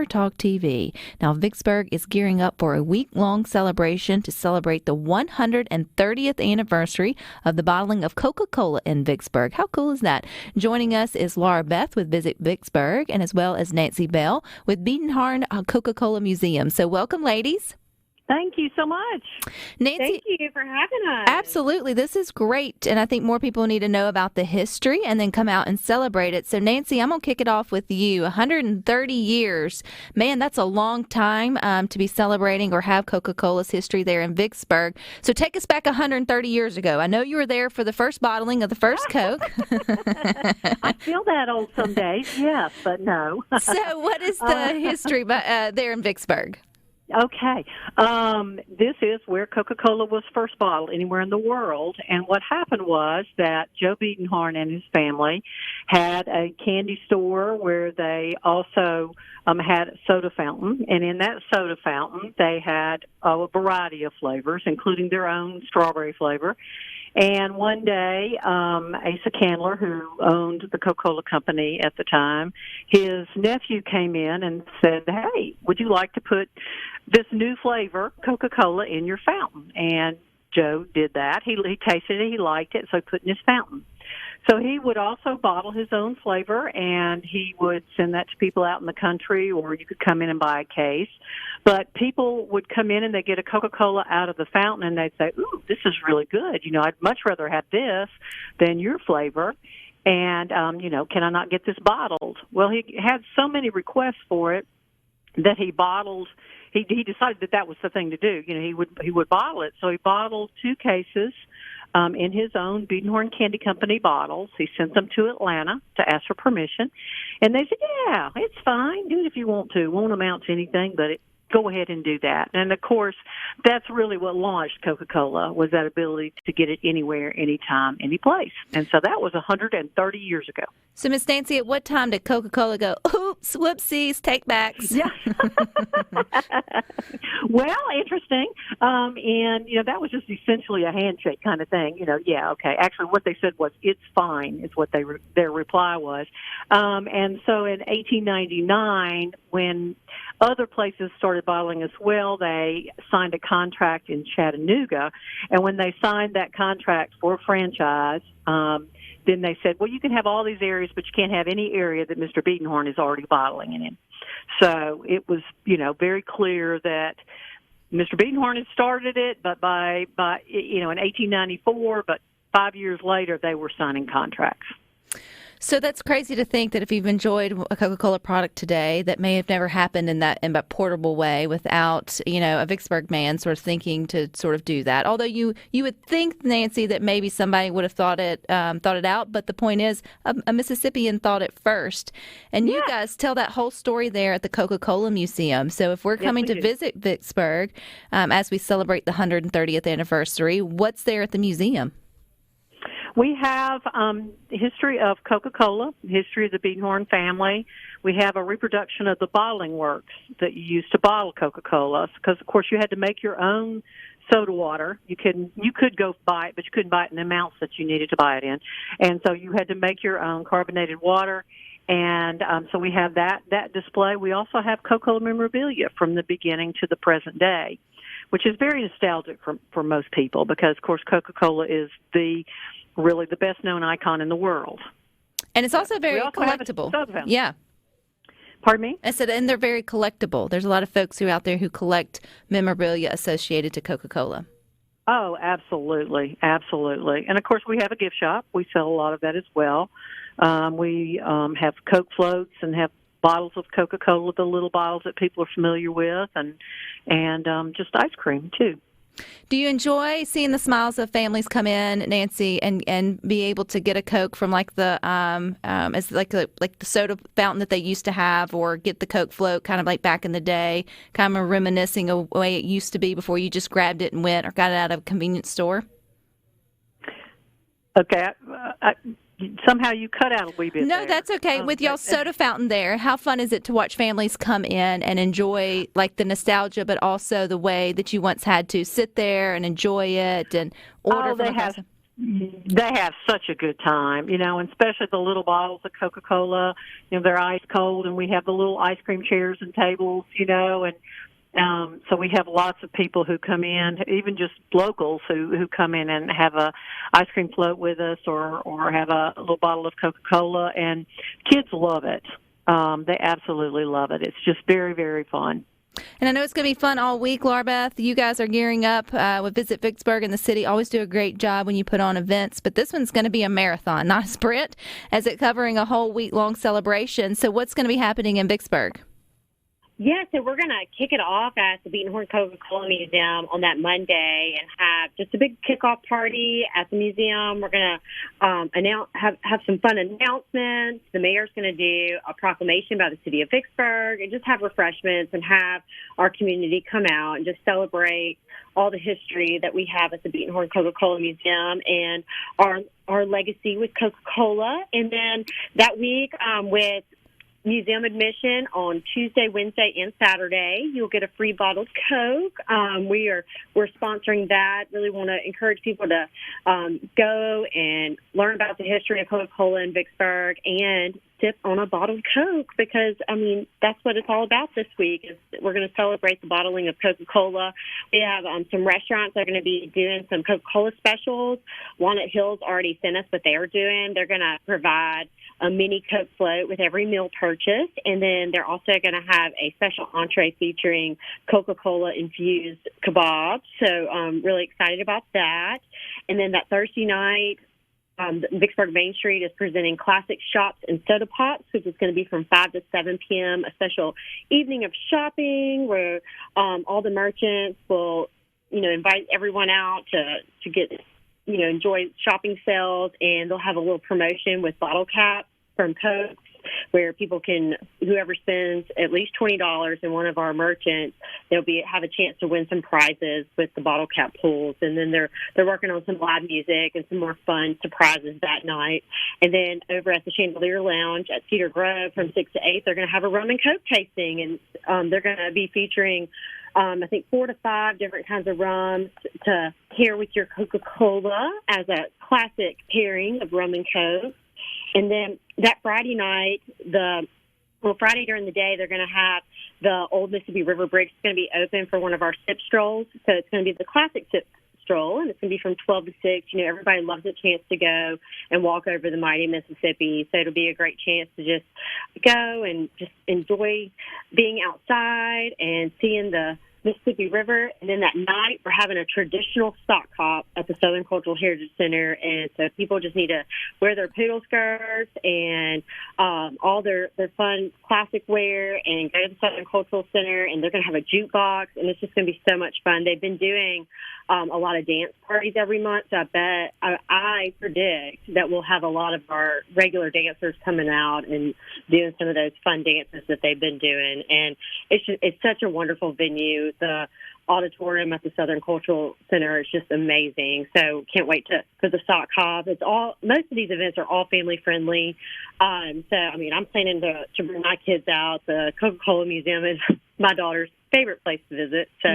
SuperTalk TV. Now, Vicksburg is gearing up for a week-long celebration to celebrate the 130th anniversary of the bottling of Coca-Cola in Vicksburg. How cool is that? Joining us is Laura Beth with Visit Vicksburg, and as well as Nancy Bell with Biedenharn Coca-Cola Museum. So welcome, ladies. Thank you so much. Nancy, thank you for having us. Absolutely. This is great. And I think more people need to know about the history and then come out and celebrate it. So, Nancy, I'm going to kick it off with you. 130 years. Man, that's a long time to be celebrating or have Coca-Cola's history there in Vicksburg. So take us back 130 years ago. I know you were there for the first bottling of the first Coke. I feel that old some days, yes, but no. So what is the history there in Vicksburg? Okay. This is where Coca-Cola was first bottled anywhere in the world. And what happened was that Joe Biedenharn and his family had a candy store where they also had a soda fountain. And in that soda fountain, they had a variety of flavors, including their own strawberry flavor. And one day, Asa Candler, who owned the Coca-Cola company at the time, his nephew came in and said, "Hey, would you like to put this new flavor, Coca-Cola, in your fountain?" And Joe did that. He tasted it. He liked it, so he put it in his fountain. So he would also bottle his own flavor, and he would send that to people out in the country, or you could come in and buy a case. But people would come in and they'd get a Coca-Cola out of the fountain, and they'd say, "Ooh, this is really good. I'd much rather have this than your flavor. And, can I not get this bottled?" Well, he had so many requests for it that he bottled. He decided that was the thing to do. He would bottle it. So he bottled 2 cases in his own Biedenharn Candy Company bottles. He sent them to Atlanta to ask for permission. And they said, "Yeah, it's fine. Do it if you want to. It won't amount to anything, but go ahead and do that." And, of course, that's really what launched Coca-Cola, was that ability to get it anywhere, anytime, any place. And so that was 130 years ago. So, Miss Nancy, at what time did Coca-Cola go, "Oops, whoopsies, take backs"? Yeah. Well, interesting. And, that was just essentially a handshake kind of thing. Yeah, okay. Actually, what they said was, "It's fine," is what their reply was. And so in 1899, when other places started bottling as well, they signed a contract in Chattanooga. And when they signed that contract for a franchise, then they said, "Well, you can have all these areas, but you can't have any area that Mr. Biedenharn is already bottling in." So it was, very clear that Mr. Biedenharn had started it, but by in 1894, but 5 years later, they were signing contracts. So that's crazy to think that if you've enjoyed a Coca-Cola product today, that may have never happened in that portable way without, a Vicksburg man sort of thinking to sort of do that. Although you would think, Nancy, that maybe somebody would have thought it out. But the point is, a Mississippian thought it first. And you guys tell that whole story there at the Coca-Cola Museum. So if we're coming to visit Vicksburg as we celebrate the 130th anniversary, what's there at the museum? We have the history of Coca-Cola, history of the Biedenharn family. We have a reproduction of the bottling works that you used to bottle Coca-Cola, because, of course, you had to make your own soda water. You could go buy it, but you couldn't buy it in the amounts that you needed to buy it in. And so you had to make your own carbonated water. And so we have that display. We also have Coca-Cola memorabilia from the beginning to the present day, which is very nostalgic for most people because, of course, Coca-Cola is really the best-known icon in the world. And it's also very collectible. Yeah. Pardon me? I said, and they're very collectible. There's a lot of folks who are out there who collect memorabilia associated to Coca-Cola. Oh, absolutely. Absolutely. And, of course, we have a gift shop. We sell a lot of that as well. We have Coke floats and have bottles of Coca-Cola, the little bottles that people are familiar with, and just ice cream, too. Do you enjoy seeing the smiles of families come in, Nancy, and be able to get a Coke from like the soda fountain that they used to have, or get the Coke float kind of like back in the day, kind of reminiscing a way it used to be before you just grabbed it and went or got it out of a convenience store? Okay. Somehow you cut out a wee bit. No, there. That's okay. With y'all's soda fountain there, how fun is it to watch families come in and enjoy like the nostalgia, but also the way that you once had to sit there and enjoy it and order? They have such a good time, and especially the little bottles of Coca-Cola. They're ice cold, and we have the little ice cream chairs and tables, and so we have lots of people who come in, even just locals who come in and have a ice cream float with us or have a little bottle of Coca-Cola, and kids love it. They absolutely love it. It's just very, very fun. And I know it's going to be fun all week, Laura Beth. You guys are gearing up with Visit Vicksburg, and the city always do a great job when you put on events. But this one's going to be a marathon, not a sprint, as it covering a whole week-long celebration. So what's going to be happening in Vicksburg? Yeah, so we're going to kick it off at the Beaten Horn Coca-Cola Museum on that Monday and have just a big kickoff party at the museum. We're going to have some fun announcements. The mayor's going to do a proclamation by the city of Vicksburg and just have refreshments and have our community come out and just celebrate all the history that we have at the Beaten Horn Coca-Cola Museum and our legacy with Coca-Cola. And then that week with museum admission on Tuesday, Wednesday, and Saturday. You'll get a free bottled Coke. We're sponsoring that. Really want to encourage people to go and learn about the history of Coca-Cola in Vicksburg and sip on a bottled Coke because, that's what it's all about this week. Is we're going to celebrate the bottling of Coca-Cola. We have some restaurants that are going to be doing some Coca-Cola specials. Walnut Hills already sent us what they are doing. They're going to provide a mini Coke float with every meal purchase, and then they're also going to have a special entree featuring Coca-Cola infused kebabs. So I'm really excited about that. And then that Thursday night, Vicksburg Main Street is presenting classic shops and soda pops, which is going to be from 5 to 7 p.m., a special evening of shopping where all the merchants will, invite everyone out to get, enjoy shopping sales, and they'll have a little promotion with bottle caps from Coke where people can, whoever spends at least $20 in one of our merchants, they'll have a chance to win some prizes with the bottle cap pools. And then they're working on some live music and some more fun surprises that night. And then over at the Chandelier Lounge at Cedar Grove from 6 to 8, they're going to have a rum and Coke tasting, and they're going to be featuring I think 4 to 5 different kinds of rums to pair with your Coca-Cola as a classic pairing of rum and Coke. And then that Friday night, Friday during the day, they're going to have the Old Mississippi River Bridge. It's going to be open for one of our sip strolls. So it's going to be the classic sip stroll, and it's going to be from 12 to 6. Everybody loves a chance to go and walk over the mighty Mississippi. So it'll be a great chance to just go and just enjoy being outside and seeing the Mississippi River. And then that night, we're having a traditional sock hop at the Southern Cultural Heritage Center. And so people just need to wear their poodle skirts and all their fun classic wear and go to the Southern Cultural Center. And they're going to have a jukebox, and it's just going to be so much fun. They've been doing a lot of dance parties every month. So I predict that we'll have a lot of our regular dancers coming out and doing some of those fun dances that they've been doing. And it's such a wonderful venue. The auditorium at the Southern Cultural Center is just amazing. So can't wait for the sock hop. Most of these events are all family friendly. I'm planning to bring my kids out. The Coca-Cola Museum is my daughter's favorite place to visit. So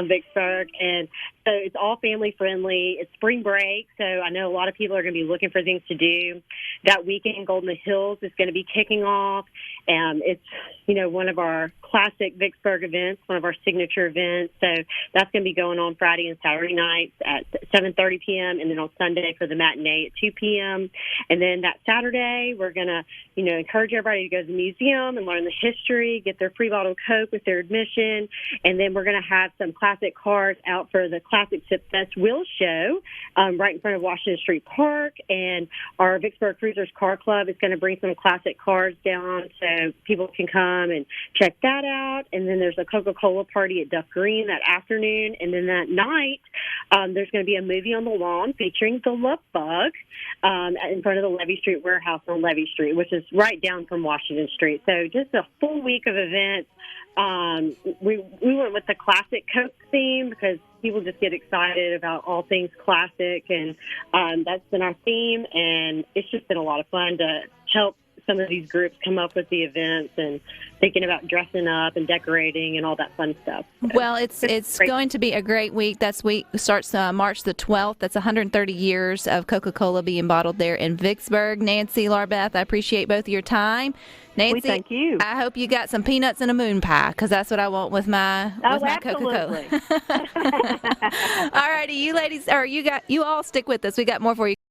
Vicksburg, and so it's all family friendly. It's spring break, so I know a lot of people are going to be looking for things to do. That weekend, Golden Hills is going to be kicking off, and it's one of our classic Vicksburg events, one of our signature events. So that's going to be going on Friday and Saturday nights at 7:30 p.m. and then on Sunday for the matinee at 2 p.m. And then that Saturday, we're going to encourage everybody to go to the museum and learn the history, get their free bottle of Coke with their admission, and then we're going to have some classic cars out for the Classic Sip Fest Wheel Show right in front of Washington Street Park. And our Vicksburg Cruisers Car Club is going to bring some classic cars down so people can come and check that out. And then there's a Coca-Cola party at Duff Green that afternoon. And then that night, there's going to be a movie on the lawn featuring the Love Bug in front of the Levy Street Warehouse on Levy Street, which is right down from Washington Street. So just a full week of events. We went with the classic Coke theme because people just get excited about all things classic, and that's been our theme, and it's just been a lot of fun to help some of these groups come up with the events and thinking about dressing up and decorating and all that fun stuff. So well, it's going to be a great week. Week starts March the 12th. That's 130 years of Coca-Cola being bottled there in Vicksburg. Nancy, Larbeth, I appreciate both of your time. Nancy, thank you. I hope you got some peanuts and a moon pie, because that's what I want with my Absolutely. Coca-Cola. All righty, you ladies, or you all stick with us. We got more for you.